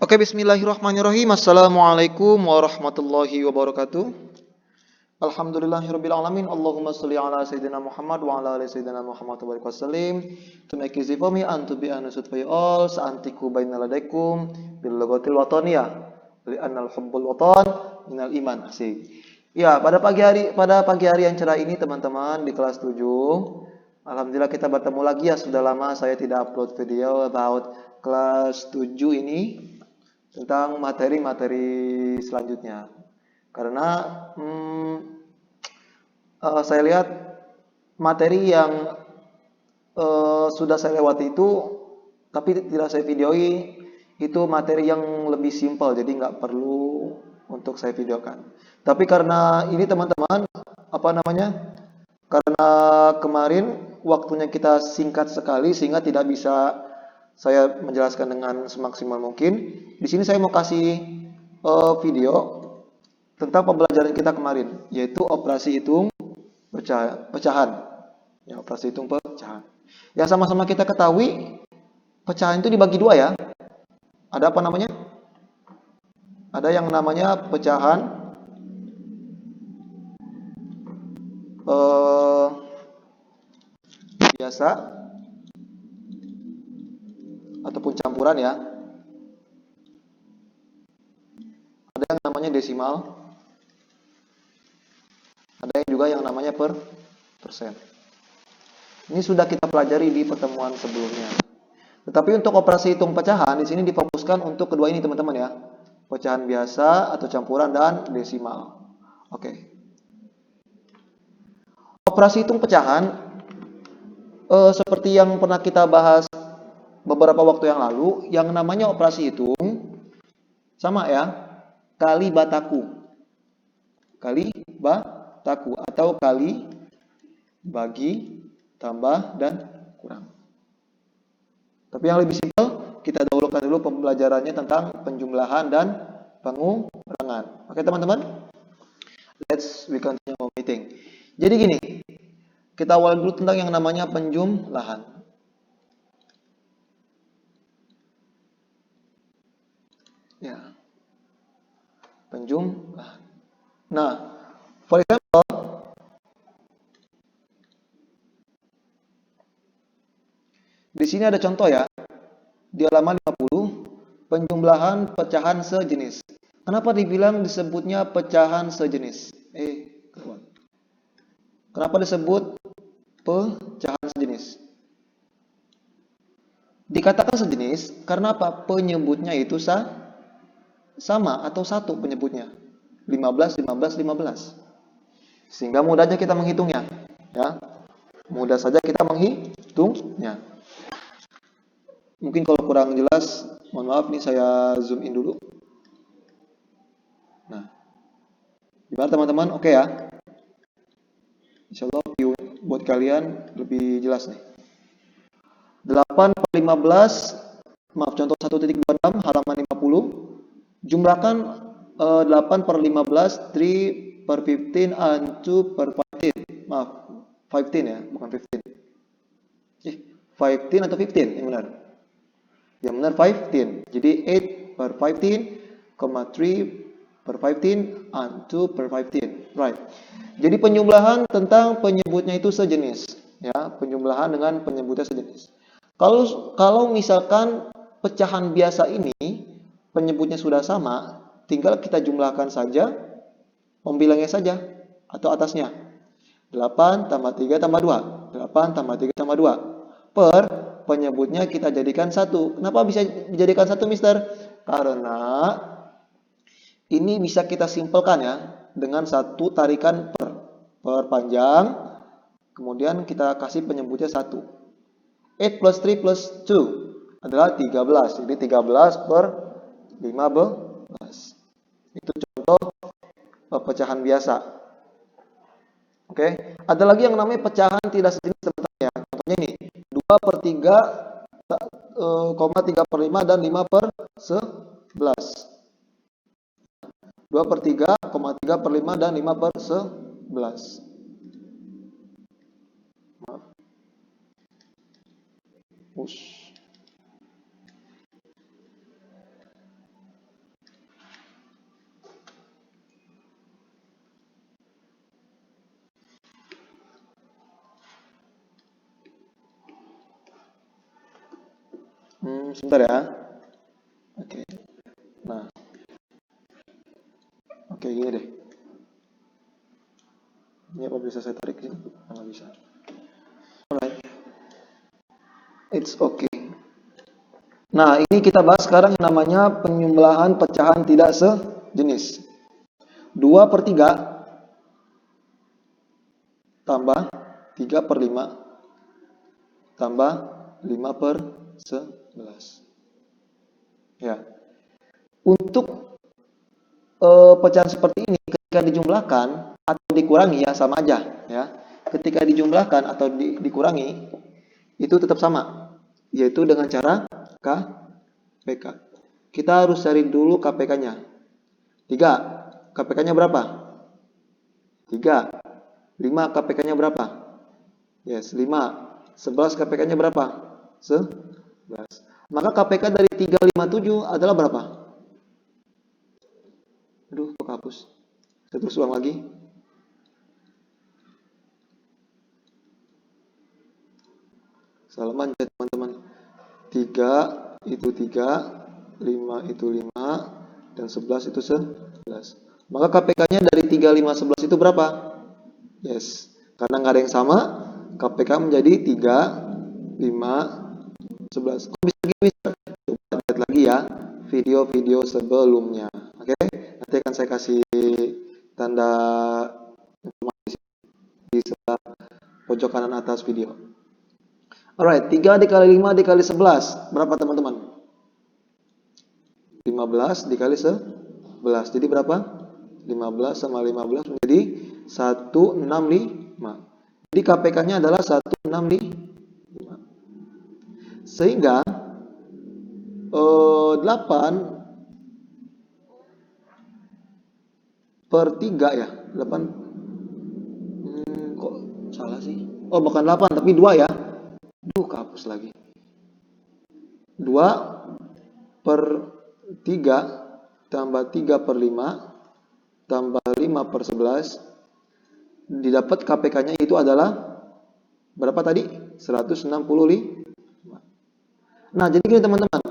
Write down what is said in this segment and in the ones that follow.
Oke, bismillahirrahmanirrahim. Assalamualaikum warahmatullahi wabarakatuh. Alhamdulillahirabbil alamin. Allahumma shalli ala sayyidina Muhammad wa ala ali sayyidina Muhammad wa barik wasallim. To make easy for me and to be understood for you all, sa'antiku bainal ladaikum bil lughatil wataniyah. Li annal hubbul watan minal iman. Asik. Ya, pada pagi hari yang cerah ini teman-teman di kelas 7, alhamdulillah kita bertemu lagi ya. Sudah lama saya tidak upload video about kelas 7 ini tentang materi-materi selanjutnya. Karena saya lihat materi yang sudah saya lewati itu, tapi tidak saya videoi, itu materi yang lebih simpel, jadi nggak perlu untuk saya videokan. Tapi karena ini teman-teman, karena kemarin waktunya kita singkat sekali sehingga tidak bisa saya menjelaskan dengan semaksimal mungkin. Di sini saya mau kasih video tentang pembelajaran kita kemarin, yaitu operasi hitung pecahan. Ya, operasi hitung pecahan. Yang sama-sama kita ketahui, pecahan itu dibagi dua ya. Ada apa namanya? Ada yang namanya pecahan biasa ataupun campuran ya. Ada yang namanya desimal. Ada juga yang namanya persen. Ini sudah kita pelajari di pertemuan sebelumnya. Tetapi untuk operasi hitung pecahan di sini difokuskan untuk kedua ini teman-teman ya. Pecahan biasa atau campuran dan desimal. Oke. Operasi hitung pecahan seperti yang pernah kita bahas beberapa waktu yang lalu, yang namanya operasi hitung sama ya, kali bataku. Kali bataku atau kali bagi tambah dan kurang. Tapi yang lebih simpel, kita dahulukan dulu pembelajarannya tentang penjumlahan dan pengurangan. Oke teman-teman, we continue our meeting. Jadi gini, kita awal dulu tentang yang namanya penjumlahan. Ya, penjumlahan. Nah, for example, di sini ada contoh ya. Di halaman 50, penjumlahan pecahan sejenis. Kenapa disebutnya pecahan sejenis? Kenapa disebut pecahan sejenis? Dikatakan sejenis karena apa? Penyebutnya itu sama atau satu penyebutnya. 15, 15, 15. Sehingga mudah aja kita menghitungnya. Ya. Mudah saja kita menghitungnya. Mungkin kalau kurang jelas, mohon maaf nih saya zoom in dulu. Nah, gimana teman-teman? Oke ya? Insya Allah view buat kalian lebih jelas nih. 8 per 15, maaf contoh 1.26 halaman 50. Jumlahkan 8 per 15, 3 per 15, and 2 per 15. Maaf, 15 ya, bukan 15. 15 atau 15 yang benar? Yang benar 15. Jadi 8 per 15, 3 per 15, and 2 per 15. Right. Jadi penjumlahan tentang penyebutnya itu sejenis. Ya, penjumlahan dengan penyebutnya sejenis. Kalau misalkan pecahan biasa ini penyebutnya sudah sama, tinggal kita jumlahkan saja, membilangnya saja atau atasnya. 8 tambah 3 tambah 2. 8 tambah 3 tambah 2. Per penyebutnya kita jadikan 1. Kenapa bisa dijadikan 1, Mister? Karena ini bisa kita simpelkan ya dengan satu tarikan per panjang, kemudian kita kasih penyebutnya 1. 8 plus 3 plus 2 adalah 13. Jadi 13 per 15. Itu contoh pecahan biasa. Oke. Ada lagi yang namanya pecahan tidak sejenis teman-teman ya. Contohnya ini 2 per 3, 3 per 5 dan 5 per 11. 2 per 3, 3 per 5 dan 5 per 11. Maaf. Sebentar ya. Oke. Nah, oke gini deh. Ini apa bisa saya tarik sini? Nggak bisa. Alright, it's okay. Nah, ini kita bahas sekarang yang namanya penyembelahan pecahan tidak sejenis. 2/3 tambah 3/5 tambah 5/11. Ya. Untuk pecahan seperti ini ketika dijumlahkan atau dikurangi ya sama aja ya. Ketika dijumlahkan atau dikurangi itu tetap sama, yaitu dengan cara KPK. Kita harus cari dulu KPK-nya. 3. KPK-nya berapa? 3. 5 KPK-nya berapa? Yes, 5. 11 KPK-nya berapa? 11. Maka KPK dari 357 adalah berapa? Aduh, kok hapus. Saya terus ulang lagi. Salah mencet teman-teman. 3 itu 3, 5 itu 5, dan 11 itu 11. Maka KPK-nya dari 3, 5, 11 itu berapa? Yes, karena nggak ada yang sama, KPK menjadi 3, 5, 11. Kok bisa gitu? Coba lihat lagi ya video-video sebelumnya. Oke, nanti akan saya kasih tanda informasi di sebelah pojok kanan atas video. Alright, 3 dikali 5 dikali 11. Berapa teman-teman? 15 dikali 11. Jadi berapa? 15 sama 15 menjadi 165. Jadi KPK-nya adalah 165. Sehingga 8/3 ya. 8 kok salah sih? Oh, bukan 8 tapi 2 ya. Duh, kehapus lagi. 2/3 tambah 3/5 tambah 5/11 didapat KPK-nya itu adalah berapa tadi? 165. Nah, jadi gini teman-teman.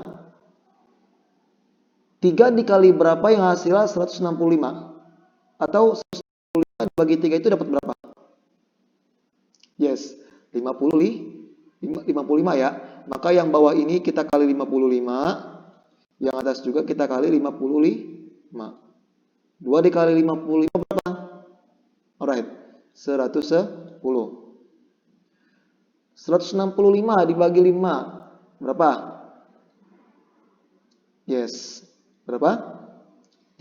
3 dikali berapa yang hasilnya 165? Atau 165 dibagi 3 itu dapat berapa? Yes, 55 ya. Maka yang bawah ini kita kali 55, yang atas juga kita kali 55. 2 dikali 55 berapa? Alright, 110. 165 dibagi 5 berapa? Yes, berapa?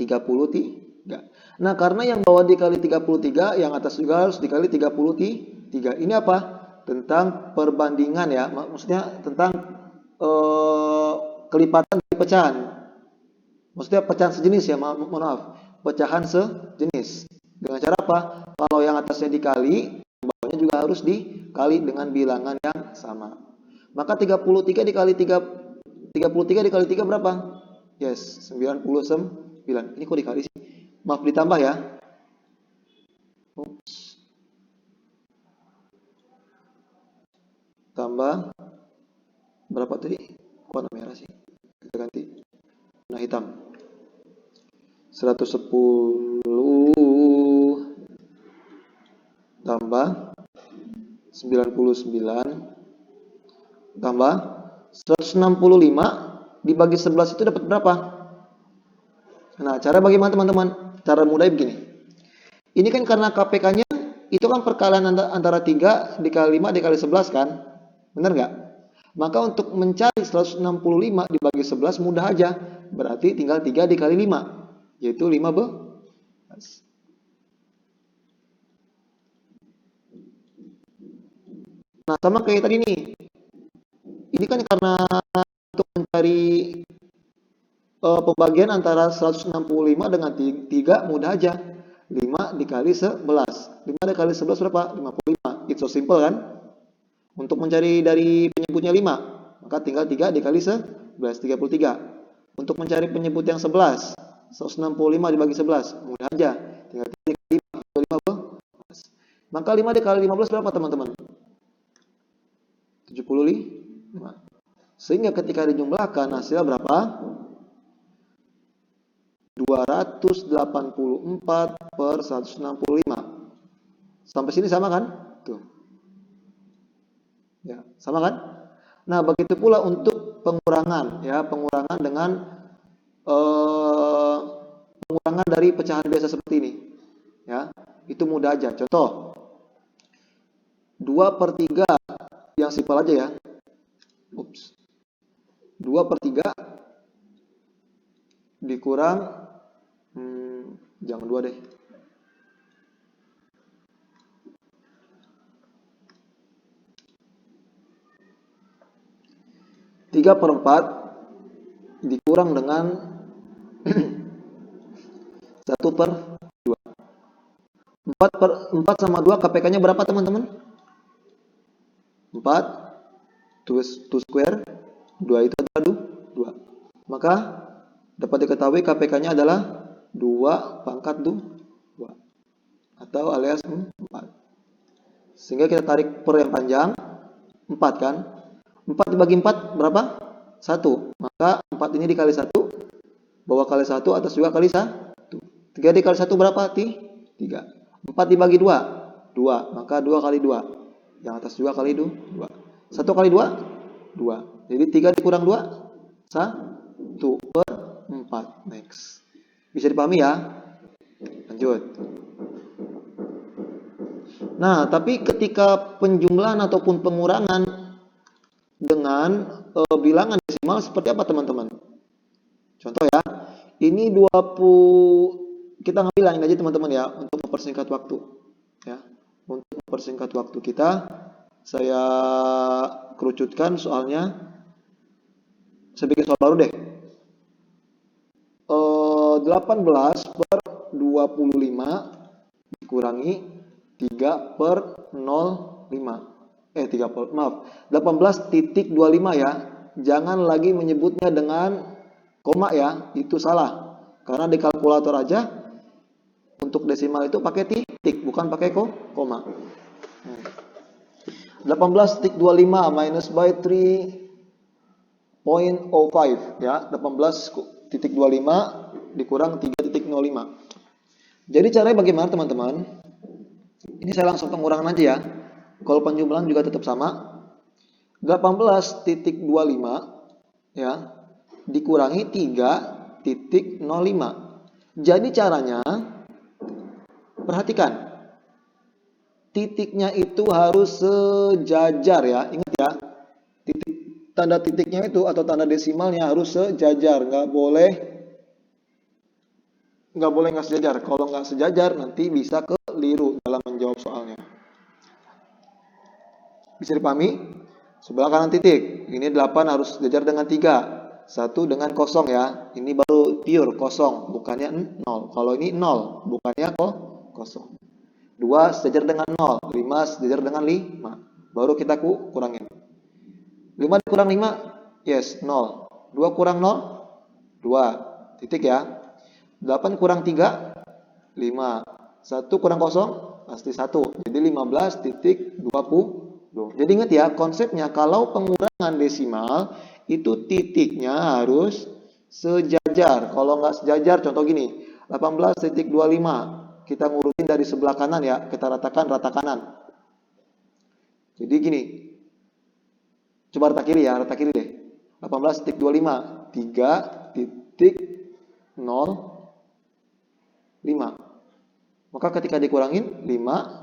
33. Nah, karena yang bawah dikali 33, yang atas juga harus dikali 33. Ini apa? Tentang perbandingan ya, maksudnya tentang kelipatan dari pecahan. Maksudnya pecahan sejenis ya, mohon maaf. Pecahan sejenis. Dengan cara apa? Kalau yang atasnya dikali, yang bawahnya juga harus dikali dengan bilangan yang sama. Maka 33 dikali 3 berapa? Yes, 99. Ini kok dikali sih? Maaf, ditambah ya. Oops. Tambah berapa tadi? Warna merah sih. Kita ganti warna hitam. 110 tambah 99 tambah 165 dibagi 11 itu dapat berapa? Nah, cara bagaimana teman-teman? Cara mudah begini. Ini kan karena KPK-nya itu kan perkalian antara 3 dikali 5 dikali 11 kan? Benar nggak? Maka untuk mencari 165 dibagi 11 mudah aja. Berarti tinggal 3 dikali 5. Yaitu 15. Nah, sama kayak tadi nih. Ini kan karena untuk mencari pembagian antara 165 dengan 3 mudah aja. 5 dikali 11. 5 dikali 11 berapa? 55. It's so simple kan? Untuk mencari dari penyebutnya 5, maka tinggal 3 dikali 11, 33. Untuk mencari penyebut yang 11, 165 dibagi 11, mudah aja. Tinggal 3 dikali 5, 15. Maka 5 dikali 15 berapa teman-teman? 75. Sehingga ketika dijumlahkan hasilnya berapa? 284 per 165. Sampai sini sama kan? Tuh. Ya, sama kan? Nah, begitu pula untuk pengurangan, ya, pengurangan dengan pengurangan dari pecahan biasa seperti ini. Ya, itu mudah aja. Contoh, 2/3 yang simpel aja ya. 2/3 dikurang, jangan 2 deh. 3/4 dikurang dengan 1/2. 4 sama 2 KPK-nya berapa teman-teman? 4, 2 square, 2 itu adalah 2. Maka dapat diketahui KPK-nya adalah 2/2 atau alias 4. Sehingga kita tarik per yang panjang 4 kan? 4 dibagi 4 berapa? 1. Maka 4 ini dikali 1, bawah kali 1, atas juga kali 1. 3 dikali 1 berapa? 3. 4 dibagi 2, 2. Maka 2 kali 2. Yang atas juga kali 2. 1 kali 2, 2. Jadi 3 dikurang 2, 1/4. Next. Bisa dipahami ya? Lanjut. Nah, tapi ketika penjumlahan ataupun pengurangan dengan bilangan desimal seperti apa teman-teman? Contoh ya, ini 20, kita ngambil lain aja teman-teman ya, untuk mempersingkat waktu. Ya, untuk mempersingkat waktu kita, saya kerucutkan soalnya. Saya bikin soal baru deh. 18/25 dikurangi 3/05. 18.25 ya. Jangan lagi menyebutnya dengan koma ya, itu salah. Karena di kalkulator aja untuk desimal itu pakai titik, bukan pakai koma. 18.25 minus by 3.05 ya. 18.25 dikurang 3.05. Jadi caranya bagaimana teman-teman? Ini saya langsung pengurangan aja ya. Kalau penjumlahan juga tetap sama. 18.25 ya dikurangi 3.05. Jadi caranya, perhatikan, titiknya itu harus sejajar ya. Ingat ya, tanda titiknya itu atau tanda desimalnya harus sejajar, nggak boleh nggak sejajar. Kalau nggak sejajar nanti bisa keliru dalam menjawab soalnya. Bisa dipahami? Sebelah kanan titik. Ini 8 harus sejajar dengan 3. 1 dengan kosong ya. Ini baru pure kosong, bukannya 0. Kalau ini 0, bukannya kosong. 2 sejajar dengan 0. 5 sejajar dengan 5. Baru kita kurangin. 5 dikurang 5, yes, 0. 2 kurang 0, 2. Titik ya. 8 kurang 3, 5. 1 kurang kosong, pasti 1. Jadi 15.20. Jadi ingat ya, konsepnya kalau pengurangan desimal itu titiknya harus sejajar. Kalau nggak sejajar, contoh gini, 18.25. Kita ngurutin dari sebelah kanan ya, kita ratakan rata kanan. Jadi gini, coba rata kiri ya, rata kiri deh. 18.25, 3.05. Maka ketika dikurangin 5,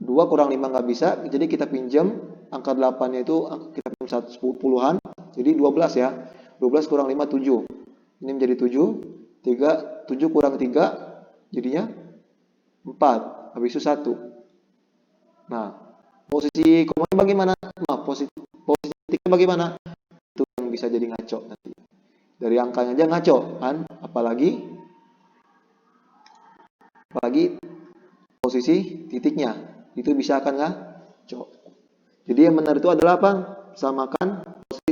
2 kurang 5 nggak bisa, jadi kita pinjam angka 8-nya itu kita pinjam 10-an, jadi 12 ya. 12 kurang 5, 7. Ini menjadi 7. 7 kurang 3, jadinya 4. Habis itu 1. Nah, posisi komanya bagaimana? Posisi titiknya bagaimana? Itu yang bisa jadi ngaco nanti. Dari angkanya aja ngaco kan, apalagi posisi titiknya. Itu bisa akan ngaco. Jadi yang benar itu adalah apa? Samakan posisi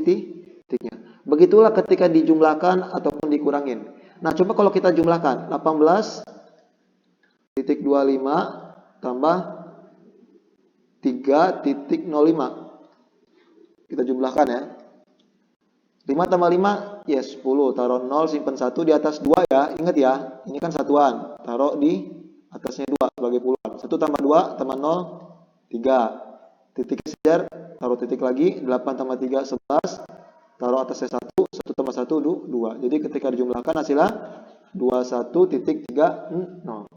titiknya. Begitulah ketika dijumlahkan ataupun dikurangin. Nah, coba kalau kita jumlahkan 18.25 tambah 3.05. Kita jumlahkan ya. 5 tambah 5, yes 10. Taruh 0, simpan 1 di atas 2 ya. Ingat ya, ini kan satuan. Taruh di atasnya 2 sebagai puluhan. 1 tambah 2 tambah 0, 3. Titik sejar, taruh titik lagi. 8 tambah 3, 11. Taruh atasnya 1, 1 tambah 1, 2. Jadi ketika dijumlahkan hasilnya 21.30.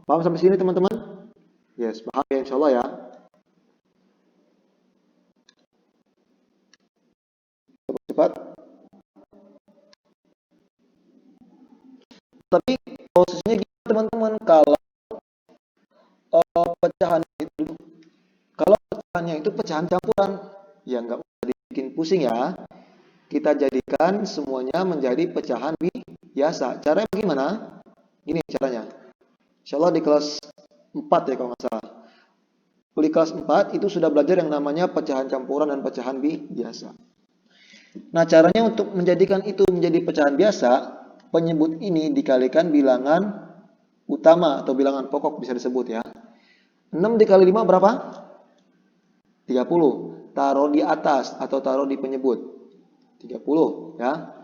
Paham sampai sini teman-teman? Yes, paham ya insya Allah ya. Cepat. Tapi posisinya gimana teman-teman kalau pecahan itu, kalau pecahannya itu pecahan campuran, ya nggak usah dibikin pusing ya. Kita jadikan semuanya menjadi pecahan biasa. Caranya bagaimana? Gini caranya. Insya Allah di kelas 4 ya kalau nggak salah. Di kelas 4 itu sudah belajar yang namanya pecahan campuran dan pecahan biasa. Nah, caranya untuk menjadikan itu menjadi pecahan biasa, penyebut ini dikalikan bilangan utama atau bilangan pokok bisa disebut ya. 6 dikali 5 berapa? 30. Taruh di atas atau taruh di penyebut. 30 ya.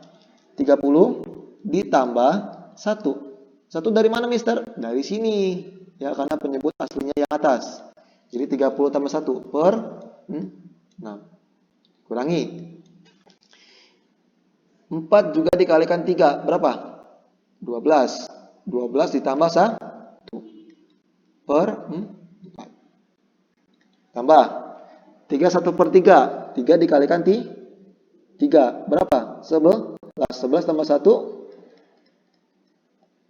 30 ditambah 1. 1 dari mana mister? Dari sini. Ya, karena penyebut aslinya yang atas. Jadi 30 tambah 1 per 6. Kurangi. 4 juga dikalikan 3. Berapa? 12. 12 ditambah 1 per 4. Tambah. 3 1 per 3. 3 dikalikan 3. Berapa? 11. 11 tambah 1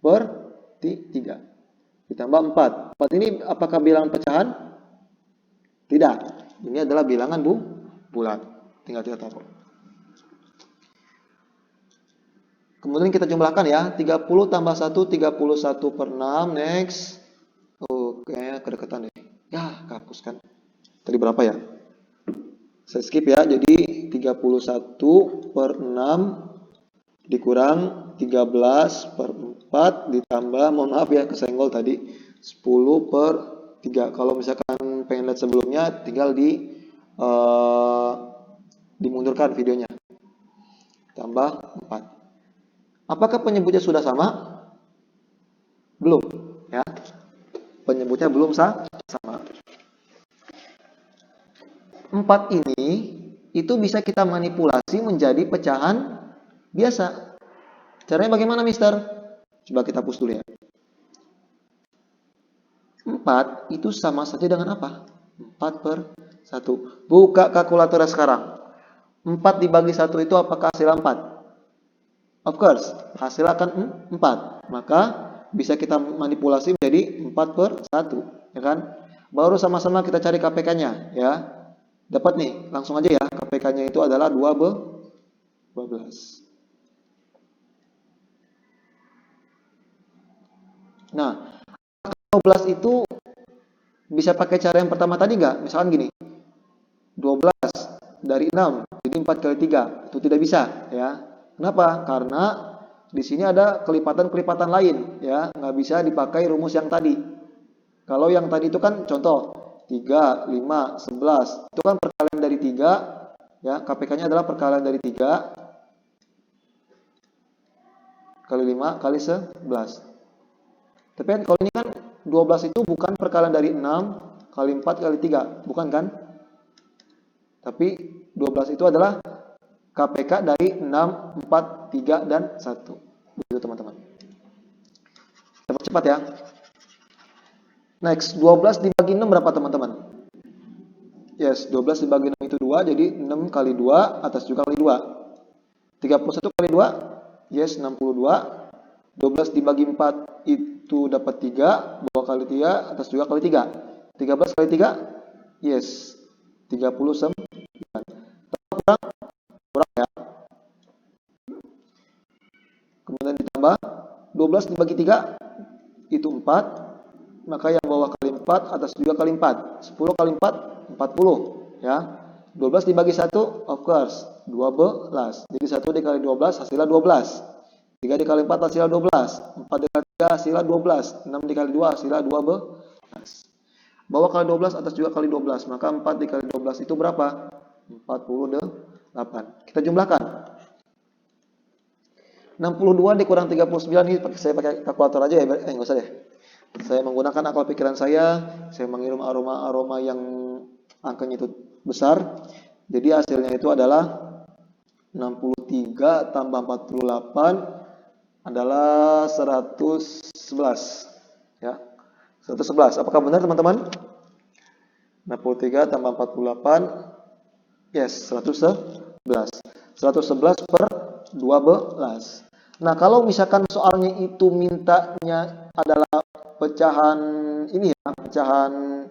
per 3. Ditambah 4. 4 ini apakah bilangan pecahan? Tidak. Ini adalah bilangan bulat. Tinggal kita taruh. Kemudian kita jumlahkan ya. 30 tambah 1, 31 per 6. Next. Oh, kayaknya kedekatan deh. Ya, kehapus kan. Tadi berapa ya? Saya skip ya. Jadi 31 per 6 dikurang 13 per 4 ditambah, mohon maaf ya kesenggol tadi, 10 per 3. Kalau misalkan pengen lihat sebelumnya tinggal dimundurkan videonya. Tambah 4. Apakah penyebutnya sudah sama? Belum ya. Penyebutnya belum sama. 4 ini itu bisa kita manipulasi menjadi pecahan biasa. Caranya bagaimana, mister? Coba kita hapus dulu ya. 4 itu sama saja dengan apa? 4 per 1. Buka kalkulatornya sekarang. 4 dibagi 1 itu apakah hasil 4? Of course, hasil akan 4. Maka bisa kita manipulasi menjadi 4 per 1. Ya kan? Baru sama-sama kita cari KPK-nya. Ya. Dapat nih, langsung aja ya. KPK-nya itu adalah 12. Nah, 12 itu bisa pakai cara yang pertama tadi nggak? Misalkan gini, 12 dari 6, jadi 4 kali 3. Itu tidak bisa ya. Kenapa? Karena di sini ada kelipatan-kelipatan lain ya, nggak bisa dipakai rumus yang tadi. Kalau yang tadi itu kan contoh 3, 5, 11. Itu kan perkalian dari 3 ya, KPK-nya adalah perkalian dari 3 kali 5 kali 11. Tapi kan kalau ini kan 12 itu bukan perkalian dari 6 kali 4 kali 3, bukan kan? Tapi 12 itu adalah KPK dari 6, 4, 3, dan 1. Begitu teman-teman. Cepat-cepat ya. Next, 12 dibagi 6 berapa teman-teman? Yes, 12 dibagi 6 itu 2, jadi 6 kali 2, atas juga kali 2. 31 kali 2, yes, 62. 12 dibagi 4 itu dapat 3, bawah kali 3, atas juga kali 3. 13 kali 3, yes, 39. Kurang ya. Kemudian ditambah 12 dibagi 3 itu 4, maka yang bawah kali 4, atas juga kali 4. 10 kali 4, 40 ya. 12 dibagi 1, of course 12. Jadi 1 dikali 12 hasilnya 12. 3 dikali 4 hasilnya 12. 4 dikali 3 hasilnya 12. 6 dikali 2 hasilnya 12. Bawah kali 12, atas juga kali 12. Maka 4 dikali 12 itu berapa? 48. Kita jumlahkan. 62 dikurang 39 ini saya pakai kalkulator aja ya, enggak usah deh. Saya menggunakan akal pikiran saya mengirim aroma-aroma yang angkanya itu besar. Jadi hasilnya itu adalah 63 tambah 48 adalah 111. Ya. 111. Apakah benar teman-teman? 63 tambah 48, yes, 111. 111 per 12. Nah, kalau misalkan soalnya itu mintanya adalah pecahan ini ya, pecahan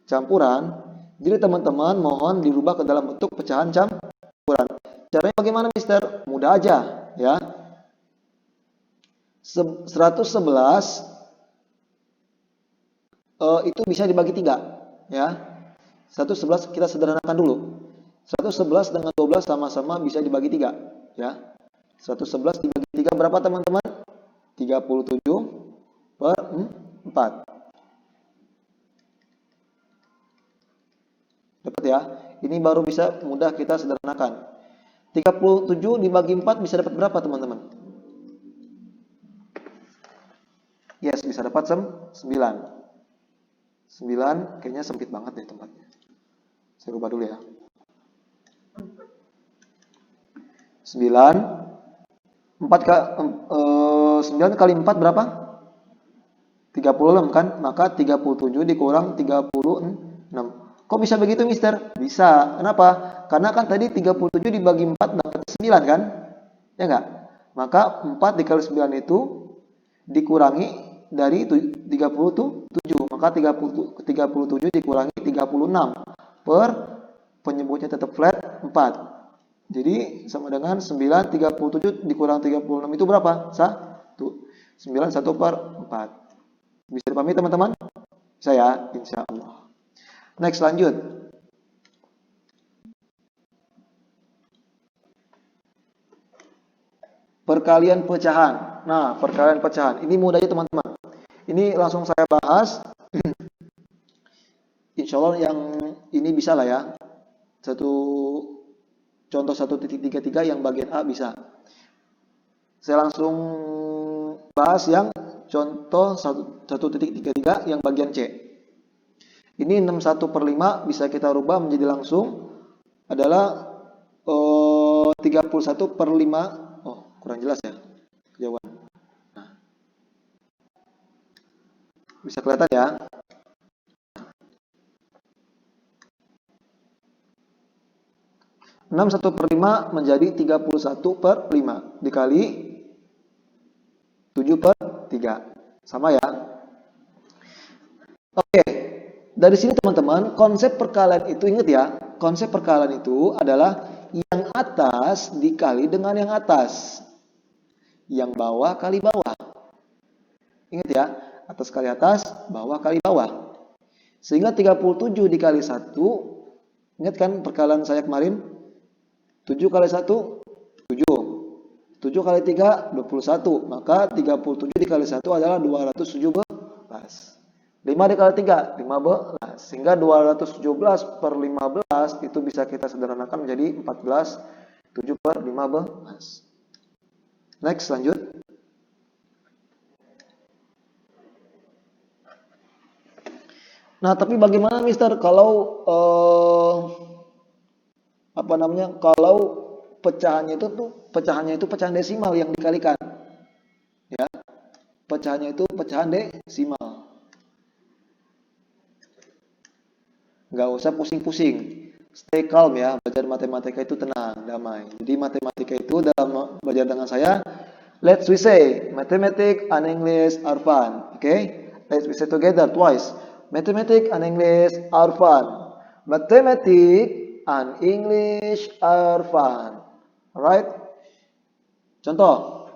campuran, jadi teman-teman mohon dirubah ke dalam bentuk pecahan campuran. Caranya bagaimana, Mister? Mudah aja, ya. 111 itu bisa dibagi 3, ya. 111 kita sederhanakan dulu. 111 dengan 12 sama-sama bisa dibagi 3, ya. 111 dibagi 3 berapa teman-teman? 37 per 4. Dapat ya? Ini baru bisa mudah kita sederhanakan. 37 dibagi 4 bisa dapat berapa teman-teman? Yes, bisa dapat 9. 9 kayaknya sempit banget deh tempatnya. Saya rubah dulu ya. 9 9 kali 4 berapa? 36 kan? Maka 37 dikurang 36. Kok bisa begitu, Mister? Bisa. Kenapa? Karena kan tadi 37 dibagi 4 dapat 9 kan? Ya enggak? Maka 4 dikali 9 itu dikurangi dari 37. Maka 37 dikurangi 36 per penyebutnya tetap flat 4. Jadi sama dengan 9, 37 dikurang 36 itu berapa? 1. 9 1 per 4. Bisa dipahami teman-teman? Bisa ya? Insya Allah. Next, lanjut. Perkalian pecahan. Nah, perkalian pecahan. Ini mudah aja teman-teman. Ini langsung saya bahas. Insya Allah yang ini bisa lah ya. Contoh 1.33 yang bagian A bisa. Saya langsung bahas yang contoh 1.33 yang bagian C. Ini 61 per 5 bisa kita rubah menjadi langsung adalah 31 per 5. Oh, kurang jelas ya kejauhan. Nah, bisa kelihatan ya. 61 per 5 menjadi 31 per 5 dikali 7 per 3. Sama ya. Oke. Dari sini teman-teman, konsep perkalian itu ingat ya. Konsep perkalian itu adalah yang atas dikali dengan yang atas. Yang bawah kali bawah. Ingat ya. Atas kali atas, bawah kali bawah. Sehingga 37 dikali 1. Ingat kan perkalian saya kemarin? 7 kali 1, 7. 7 kali 3, 21. Maka 37 dikali 1 adalah 217. 5 dikali 3, 15. Sehingga 217 per 15 itu bisa kita sederhanakan menjadi 14. 7 per 15. Next, lanjut. Nah, tapi bagaimana Mister kalau kalau pecahannya itu pecahan desimal yang dikalikan, ya, pecahannya itu pecahan desimal, nggak usah pusing-pusing, stay calm ya, belajar matematika itu tenang, damai. Jadi matematika itu dalam belajar dengan saya, let's we say mathematics and English are fun, okay? Let's we say together twice, mathematics and English are fun, mathematics and English are fun. Alright? Contoh.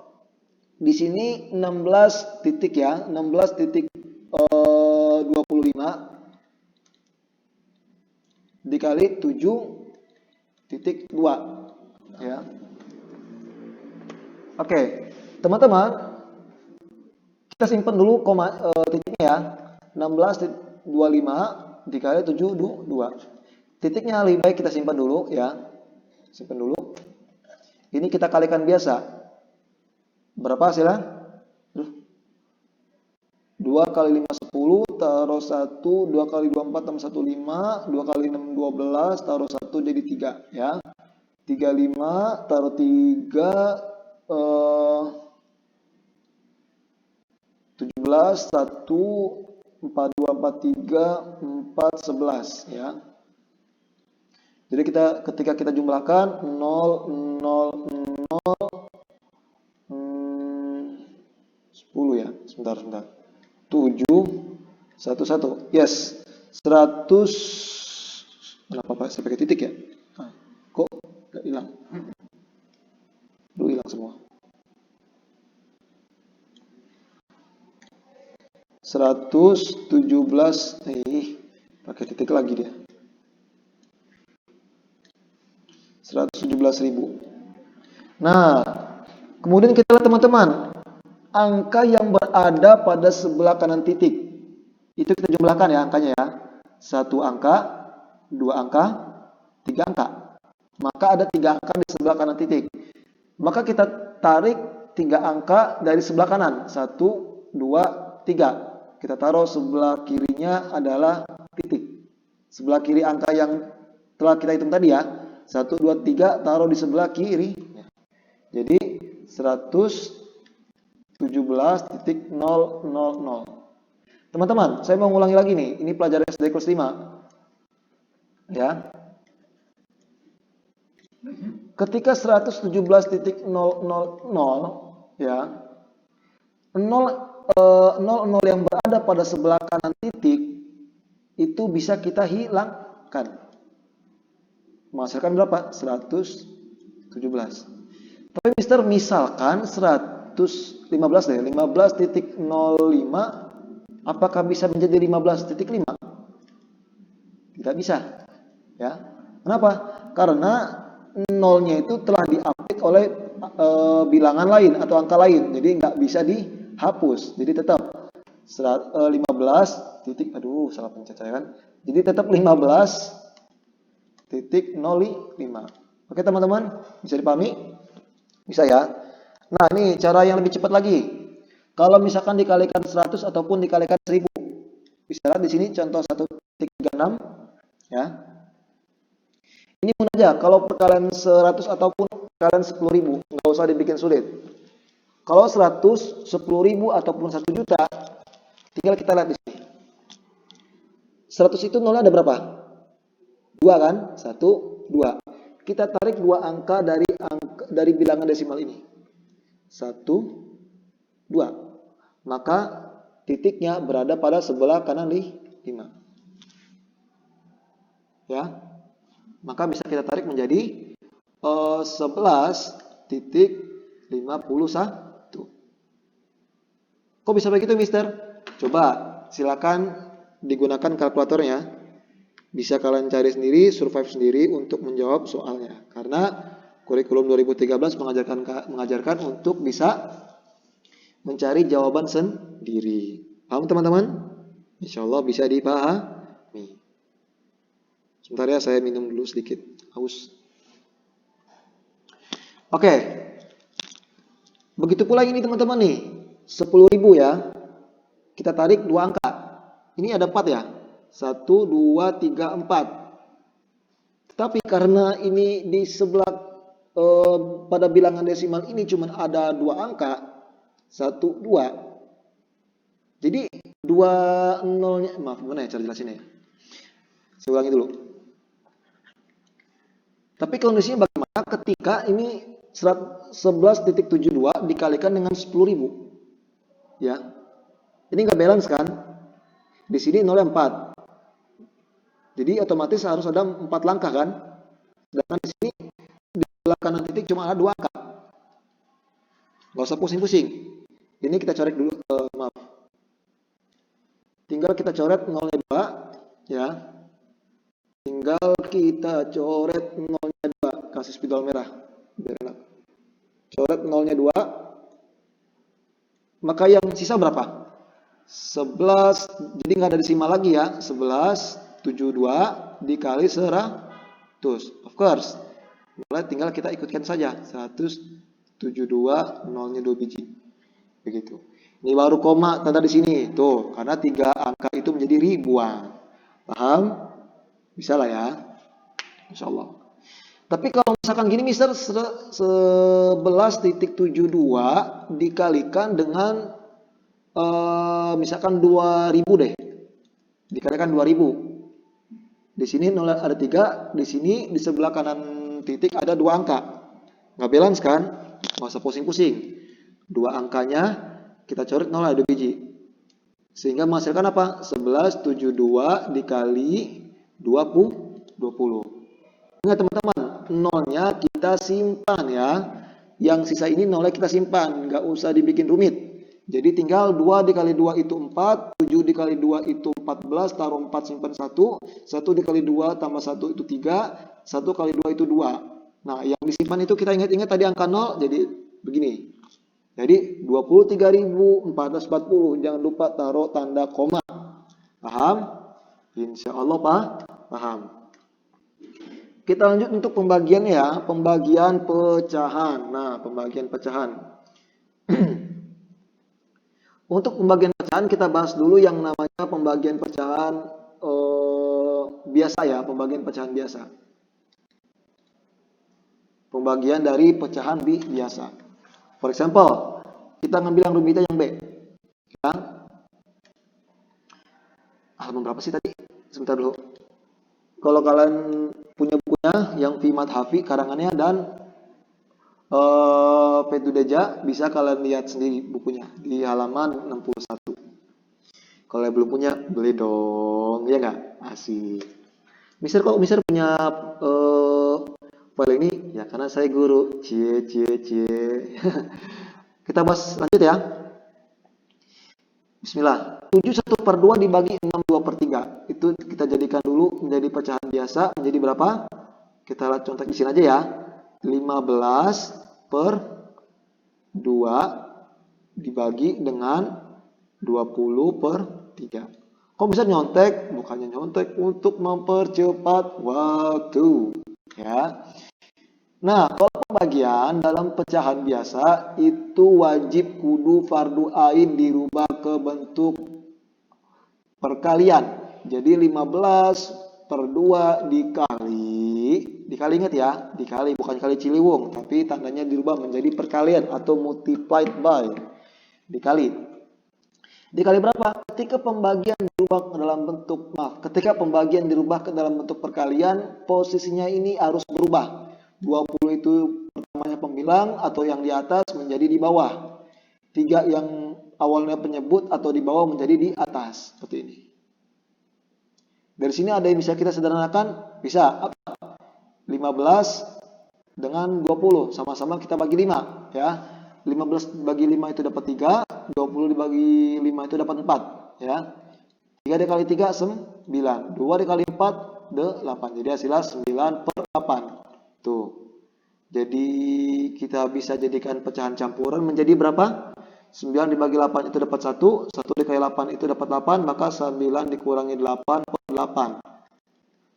Di sini 16 titik ya, 16 titik 25 dikali 7 titik 2 ya. Oke, teman-teman, kita simpan dulu titiknya ya. 16.25 dikali 7 2. Titiknya lebih baik kita simpan dulu ya. Simpan dulu. Ini kita kalikan biasa. Berapa hasilnya? 2 kali 5 10, taruh 1, 2 kali 2 4 tambah 1 5, 2 kali 6 12, taruh 1 jadi 3 ya. 3 5, taruh 3, 17, 1, 4 2 4 3, 4 11 ya. Jadi ketika kita jumlahkan 0 0 0 10 ya. Sebentar. 7 1 1. Yes. 100. Kenapa Pak? Saya pakai titik ya? Kok enggak hilang? Hilang semua. 117 pakai titik lagi dia. 117.000. Nah, kemudian kita lihat teman-teman, angka yang berada pada sebelah kanan titik itu kita jumlahkan ya angkanya ya. 1 angka, 2 angka, 3 angka. Maka ada 3 angka di sebelah kanan titik. Maka kita tarik 3 angka dari sebelah kanan. 1, 2, 3. Kita taruh sebelah kirinya adalah titik. Sebelah kiri angka yang telah kita hitung tadi ya. 1, 2, 3 taruh di sebelah kiri. Jadi 117.000. Teman-teman, saya mau ngulangi lagi nih. Ini pelajaran SD kelas 5. Ya. Ketika 117.000 ya. 0 yang berada pada sebelah kanan titik itu bisa kita hilangkan. Menghasilkan berapa? 117. Tapi misalkan 15 deh, 15.05 apakah bisa menjadi 15.5? Tidak bisa. Ya. Kenapa? Karena nolnya itu telah diapit oleh bilangan lain atau angka lain. Jadi nggak bisa dihapus. Jadi tetap 15 titik, salah pencet saya kan. Jadi tetap 15.05. Oke teman-teman, bisa dipahami? Bisa ya. Nah ini cara yang lebih cepat lagi. Kalau misalkan dikalikan 100 ataupun dikalikan 1000. Bisa lihat di sini contoh 1.36 ya. Ini pun aja kalau perkalian 100 ataupun perkalian 10.000, nggak usah dibikin sulit. Kalau 100, 10.000 ataupun 1 juta, tinggal kita lihat di sini. 100 itu nolnya ada berapa? 2 kan? 1, 2. Kita tarik 2 angka dari bilangan desimal ini. 1, 2. Maka titiknya berada pada sebelah kanan 5. Ya. Maka bisa kita tarik menjadi 11.51. Kok bisa begitu, Mister? Coba silakan digunakan kalkulatornya. Bisa kalian cari sendiri, survive sendiri untuk menjawab soalnya. Karena kurikulum 2013 mengajarkan untuk bisa mencari jawaban sendiri. Paham teman-teman? Insya Allah bisa dipahami. Sebentar ya, saya minum dulu sedikit. Haus. Oke. Begitu pula ini teman-teman nih. 10.000 ya. Kita tarik 2 angka. Ini ada 4 ya. 1, 2, 3, 4. Tetapi karena ini di sebelah pada bilangan desimal ini cuma ada 2 angka. 1, 2. Jadi 2 nolnya, maaf gimana ya cara jelasinnya ya. Saya ulangi dulu. Tapi kondisinya bagaimana ketika ini 11.72 dikalikan dengan 10.000? Ya. Ini nggak balance kan? Di sini nolnya 4. Jadi otomatis harus ada 4 langkah kan? Sedangkan di sini di sebelah kanan titik cuma ada 2 angka. Nggak usah pusing-pusing. Ini kita coret dulu, maaf. Tinggal kita coret nolnya 2, ya. Tinggal kita coret nolnya 2, kasih spidol merah, biar enak. Coret nolnya 2, maka yang sisa berapa? 11, jadi nggak ada desimal lagi ya. 11.72 dikali 100. Of course. Mulai tinggal kita ikutkan saja. 100 72, nolnya 2 biji. Begitu. Ini baru koma tanda di sini. Tuh, karena 3 angka itu menjadi ribuan. Paham? Bisa lah ya. Insya Allah. Tapi kalau misalkan gini Mister, 11.72 dikalikan dengan misalkan 2000 deh. Dikalikan 2000. Di sini nol ada 3, di sini di sebelah kanan titik ada 2 angka. Nggak balance kan? Nggak usah pusing-pusing. 2 angkanya kita coret nol ada 2 biji. Sehingga menghasilkan apa? 1172 dikali 20. Ingat teman-teman, nolnya kita simpan ya. Yang sisa ini nolnya kita simpan, nggak usah dibikin rumit. Jadi tinggal 2 dikali 2 itu 4, 7 dikali 2 itu 14, taruh 4 simpan 1, 1 dikali 2 tambah 1 itu 3, 1 kali 2 itu 2. Nah, yang disimpan itu kita ingat-ingat tadi angka 0, jadi begini. Jadi 23.440, jangan lupa taruh tanda koma. Paham? Insya Allah paham. Kita lanjut untuk pembagian ya, pembagian pecahan. Nah, pembagian pecahan. Untuk pembagian pecahan kita bahas dulu yang namanya pembagian pecahan biasa ya, pembagian pecahan biasa. Pembagian dari pecahan biasa. For example, kita ngambil yang rumitnya yang B. Ya. Halaman berapa sih tadi? Sebentar dulu. Kalau kalian punya bukunya yang fi madhafi karangannya dan Petudeja, bisa kalian lihat sendiri bukunya di halaman 61. Kalau belum punya, beli dong, ya nggak? Asik. Mister punya file ini? Ya karena saya guru. Cie. Kita bahas lanjut ya. Bismillah. 71/2 dibagi 62/3. Itu kita jadikan dulu menjadi pecahan biasa. Menjadi berapa? Kita contek di sini aja ya. 15/2 dibagi dengan 20/3. Kok bisa nyontek? Bukannya nyontek, untuk mempercepat waktu. Ya. Nah, kalau pembagian dalam pecahan biasa itu wajib kudu fardu ain dirubah ke bentuk perkalian. Jadi 15/2 dikali ingat ya, dikali bukan kali Ciliwung, tapi tandanya dirubah menjadi perkalian atau multiplied by. Dikali berapa? Ketika pembagian dirubah ke dalam bentuk perkalian, posisinya ini harus berubah. 20 itu pertamanya pembilang atau yang di atas menjadi di bawah. 3 yang awalnya penyebut atau di bawah menjadi di atas. Seperti ini. Dari sini ada yang bisa kita sederhanakan? Bisa. Apa? 15 dengan 20. Sama-sama kita bagi 5. Ya. 15 bagi 5 itu dapat 3. 20 dibagi 5 itu dapat 4. Ya. 3 dikali 3, 9. 2 dikali 4, 8. Jadi hasilnya 9/8. Tuh. Jadi kita bisa jadikan pecahan campuran menjadi berapa? 9 dibagi 8 itu dapat 1. 1 dikali 8 itu dapat 8. Maka 9 dikurangi 8/8.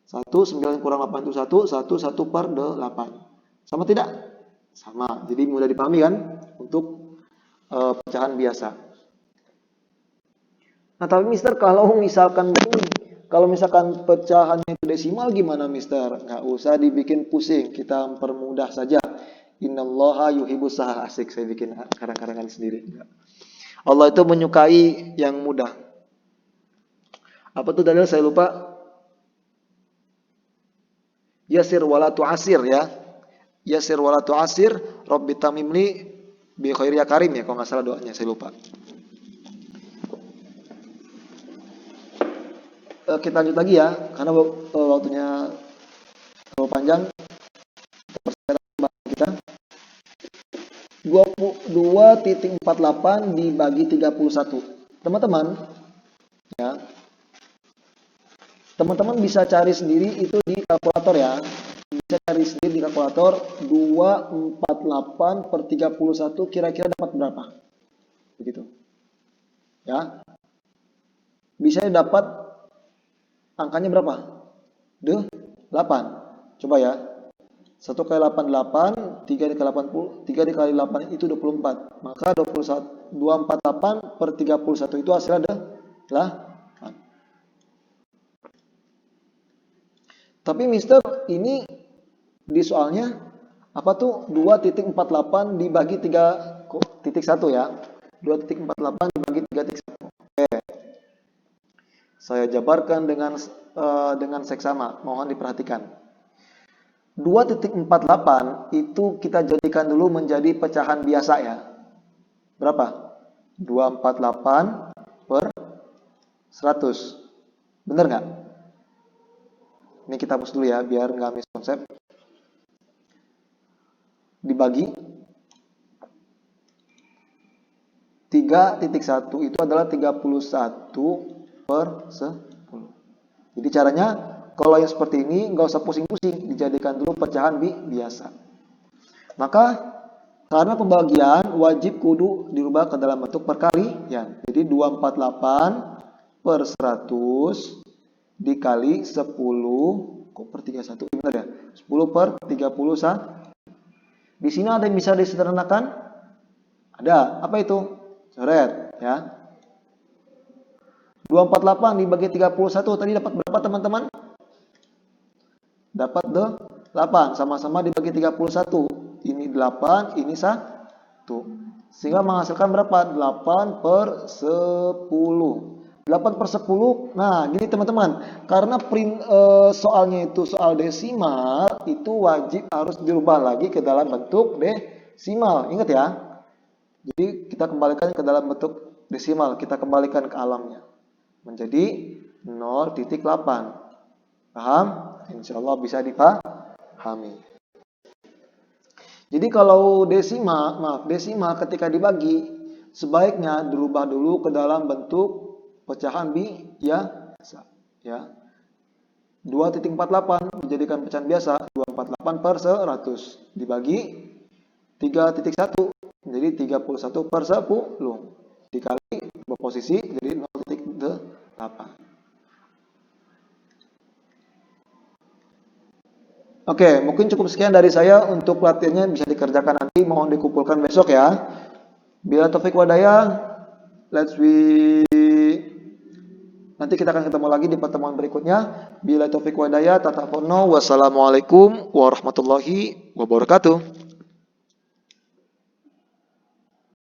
9 kurang 8 itu 1. 1/8. Sama tidak? Sama. Jadi mudah dipahami kan? Untuk pecahan biasa. Nah, tapi Mister kalau misalkan pecahannya itu desimal gimana Mister? Nggak usah dibikin pusing, kita permudah saja. Innallaha yuhibbus saha, asik saya bikin karang-karangan sendiri. Allah itu menyukai yang mudah. Apa tuh dalil saya lupa? Yasir wala tu'asir ya. Yasir wala tu'asir, Rabbi tamimli bi khairi ya karim ya, kalau nggak salah doanya, saya lupa. Kita lanjut lagi ya, karena waktunya terlalu panjang. Kita 22.48 dibagi 31. Teman-teman, ya. Teman-teman bisa cari sendiri itu di kalkulator ya. Bisa cari sendiri di kalkulator 248/31 kira-kira dapat berapa? Begitu. Ya. Bisa dapat angkanya berapa? 8. Coba ya. 1 kali 88, 3 dikali 80, 3 dikali 8 itu 24. Maka 248 per 31 itu hasilnya adalah 8. Tapi Mister, ini di soalnya apa tuh 2.48 dibagi 3.1 ya. 2.48 dibagi 3.1. Oke. Saya jabarkan dengan seksama. Mohon diperhatikan. 2.48 itu kita jadikan dulu menjadi pecahan biasa ya. Berapa? 248 per 100. Bener nggak? Ini kita hapus dulu ya, biar nggak miskonsep. Dibagi 3.1 itu adalah 31 per 10. Jadi caranya, kalau yang seperti ini nggak usah pusing-pusing, dijadikan dulu pecahan biasa. Maka karena pembagian wajib kudu dirubah ke dalam bentuk perkalian. Jadi 248 per 100 dikali 10, kok per 31, benar ya? 10 per 31. Di sini ada yang bisa disederhanakan? Ada. Apa itu? Coret ya. 248 dibagi 31 tadi dapat berapa teman-teman? Dapat 8, sama-sama dibagi 31. Ini 8, ini 1. Sehingga menghasilkan berapa? 8 per 10. 8 per 10. Nah, gini teman-teman. Karena soalnya itu soal desimal, itu wajib harus dirubah lagi ke dalam bentuk desimal. Ingat ya. Jadi kita kembalikan ke dalam bentuk desimal. Kita kembalikan ke alamnya. Menjadi 0.8. Paham? Insya Allah bisa dipahami. Jadi kalau desimal ketika dibagi, sebaiknya dirubah dulu ke dalam bentuk pecahan biasa. Ya. 2.48 dijadikan pecahan biasa, 248 per 100 dibagi 3.1 menjadi 31 per 10 dikali posisi jadi 0.8. Oke, mungkin cukup sekian dari saya. Untuk latihannya bisa dikerjakan nanti, mohon dikumpulkan besok ya. Bila taufik wadaya, nanti kita akan ketemu lagi di pertemuan berikutnya. Bila taufik wadaya, tatapono, wassalamualaikum warahmatullahi wabarakatuh.